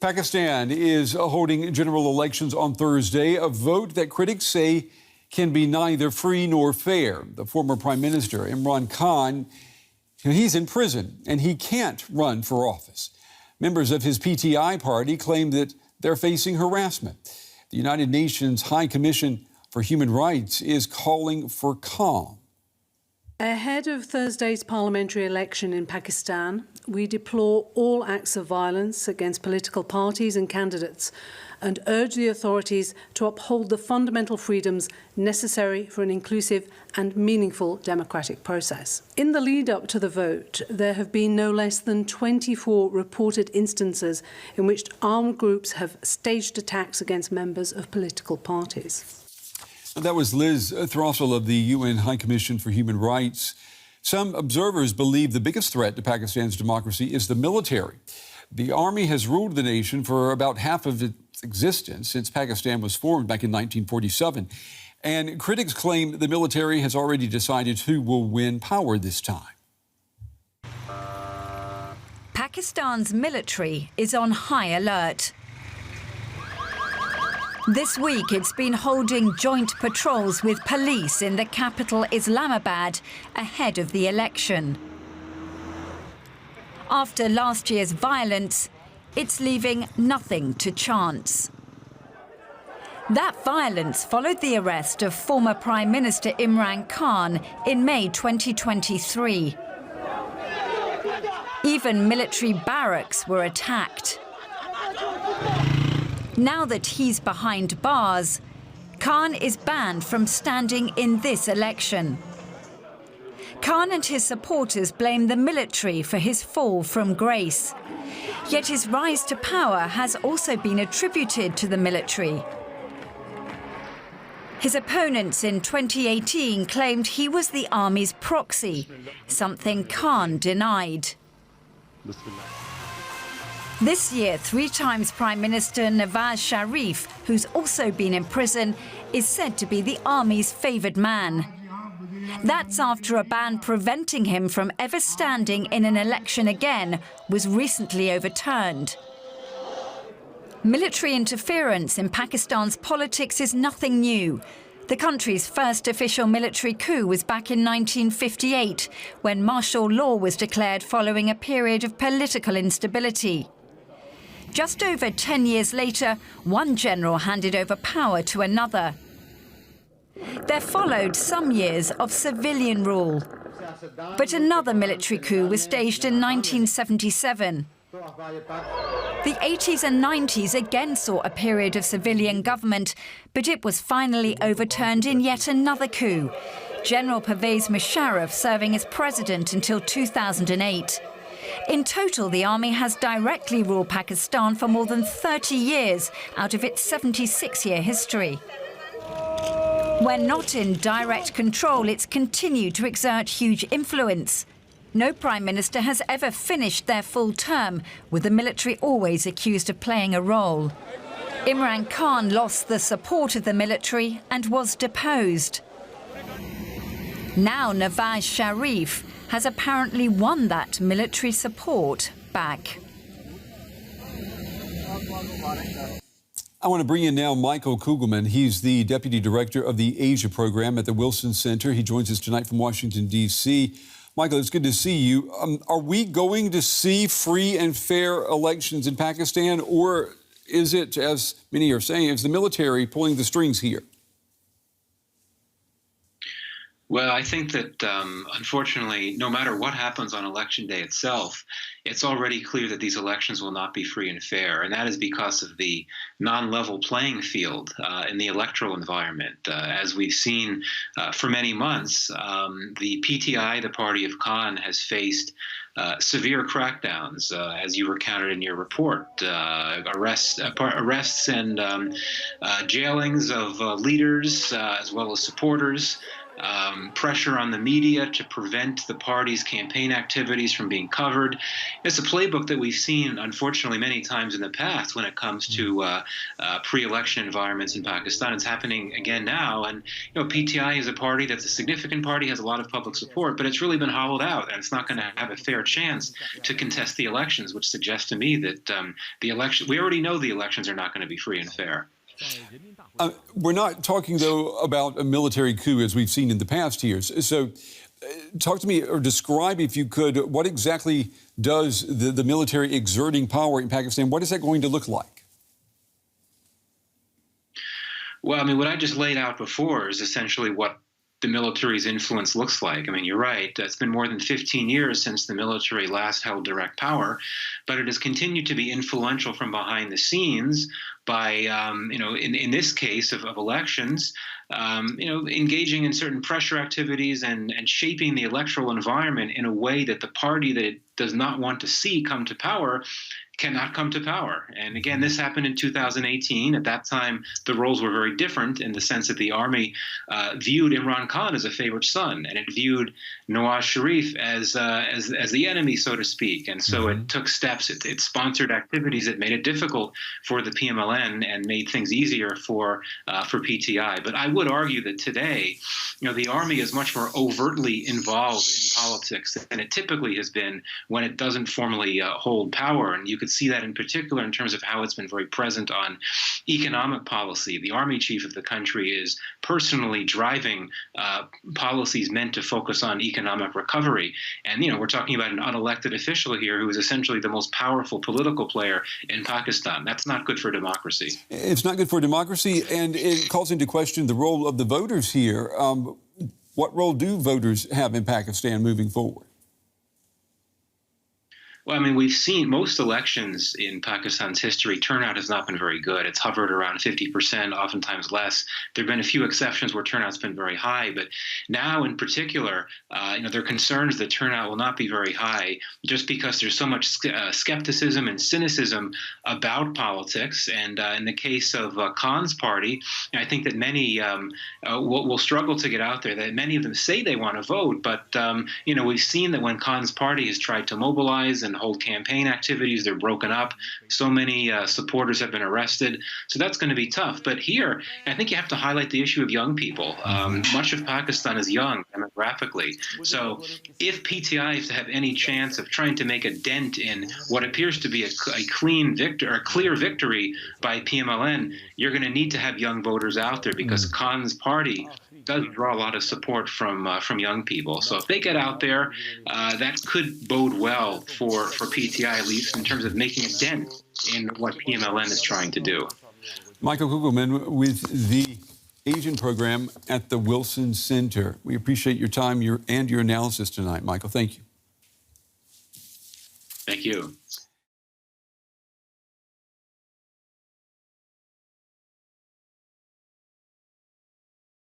Pakistan is holding general elections on Thursday, a vote that critics say can be neither free nor fair. The former Prime Minister, Imran Khan, he's in prison and he can't run for office. Members of his PTI party claim that they're facing harassment. The United Nations High Commission for Human Rights is calling for calm. Ahead of Thursday's parliamentary election in Pakistan, we deplore all acts of violence against political parties and candidates and urge the authorities to uphold the fundamental freedoms necessary for an inclusive and meaningful democratic process. In the lead-up to the vote, there have been no less than 24 reported instances in which armed groups have staged attacks against members of political parties. That was Liz Throssell of the UN High Commission for Human Rights. Some observers believe the biggest threat to Pakistan's democracy is the military. The army has ruled the nation for about half of its existence since Pakistan was formed back in 1947. And critics claim the military has already decided who will win power this time. Pakistan's military is on high alert. This week, it's been holding joint patrols with police in the capital, Islamabad, ahead of the election. After last year's violence, it's leaving nothing to chance. That violence followed the arrest of former Prime Minister Imran Khan in May 2023. Even military barracks were attacked. Now that he's behind bars, Khan is banned from standing in this election. Khan and his supporters blame the military for his fall from grace. Yet his rise to power has also been attributed to the military. His opponents in 2018 claimed he was the army's proxy, something Khan denied. This year, 3 times Prime Minister Nawaz Sharif, who's also been in prison, is said to be the army's favoured man. That's after a ban preventing him from ever standing in an election again was recently overturned. Military interference in Pakistan's politics is nothing new. The country's first official military coup was back in 1958, when martial law was declared following a period of political instability. Just over 10 years later, one general handed over power to another. There followed some years of civilian rule. But another military coup was staged in 1977. The 80s and 90s again saw a period of civilian government, but it was finally overturned in yet another coup, General Pervez Musharraf serving as president until 2008. In total, the army has directly ruled Pakistan for more than 30 years out of its 76-year history. When not in direct control, it's continued to exert huge influence. No prime minister has ever finished their full term, with the military always accused of playing a role. Imran Khan lost the support of the military and was deposed. Now Nawaz Sharif has apparently won that military support back. I want to bring in now Michael Kugelman. He's the Deputy Director of the Asia Program at the Wilson Center. He joins us tonight from Washington, D.C. Michael, it's good to see you. Are we going to see free and fair elections in Pakistan, or is it, as many are saying, is the military pulling the strings here? Well, I think that, unfortunately, no matter what happens on Election Day itself, it's already clear that these elections will not be free and fair. And that is because of the non-level playing field in the electoral environment. As we've seen for many months, the PTI, the party of Khan, has faced severe crackdowns, as you recounted in your report, arrests and jailings of leaders as well as supporters. pressure on the media to prevent the party's campaign activities from being covered. It's a playbook that we've seen, unfortunately, many times in the past when it comes to pre-election environments in Pakistan. It's happening again now. And PTI is a party that's a significant party, has a lot of public support, but it's really been hollowed out, and it's not going to have a fair chance to contest the elections, which suggests to me that we already know the elections are not going to be free and fair. We're not talking, though, about a military coup as we've seen in the past years. So talk to me, or describe, if you could, what exactly does the military exerting power in Pakistan, what is that going to look like? Well, I mean, what I just laid out before is essentially what the military's influence looks like. I mean, you're right. It's been more than 15 years since the military last held direct power, but it has continued to be influential from behind the scenes by, in this case of elections, engaging in certain pressure activities and shaping the electoral environment in a way that the party that it does not want to see come to power cannot come to power. And again, this happened in 2018. At that time, the roles were very different in the sense that the army viewed Imran Khan as a favorite son, and it viewed Nawaz Sharif as the enemy, so to speak. And so it took steps. It sponsored activities that made it difficult for the PMLN and made things easier for PTI. But I would argue that today, the army is much more overtly involved in politics than it typically has been when it doesn't formally hold power. And you could see that in particular in terms of how it's been very present on economic policy. The army chief of the country is personally driving policies meant to focus on economic recovery. And, we're talking about an unelected official here who is essentially the most powerful political player in Pakistan. That's not good for democracy. It's not good for democracy, and it calls into question the role of the voters here. What role do voters have in Pakistan moving forward? Well, I mean, we've seen most elections in Pakistan's history, turnout has not been very good. It's hovered around 50%, oftentimes less. There have been a few exceptions where turnout's been very high, but now in particular, there are concerns that turnout will not be very high just because there's so much skepticism and cynicism about politics. And in the case of Khan's party, I think that many will struggle to get out there. That many of them say they want to vote, but we've seen that when Khan's party has tried to mobilize and hold campaign activities, they're broken up. So many supporters have been arrested. So that's going to be tough. But here, I think you have to highlight the issue of young people. Much of Pakistan is young demographically. So if PTI is to have any chance of trying to make a dent in what appears to be a clear victory by PMLN, you're going to need to have young voters out there because Khan's party does draw a lot of support from young people. So if they get out there, that could bode well for PTI, at least in terms of making a dent in what PMLN is trying to do. Michael Kugelman with the Asian program at the Wilson Center. We appreciate your time and your analysis tonight, Michael. Thank you. Thank you.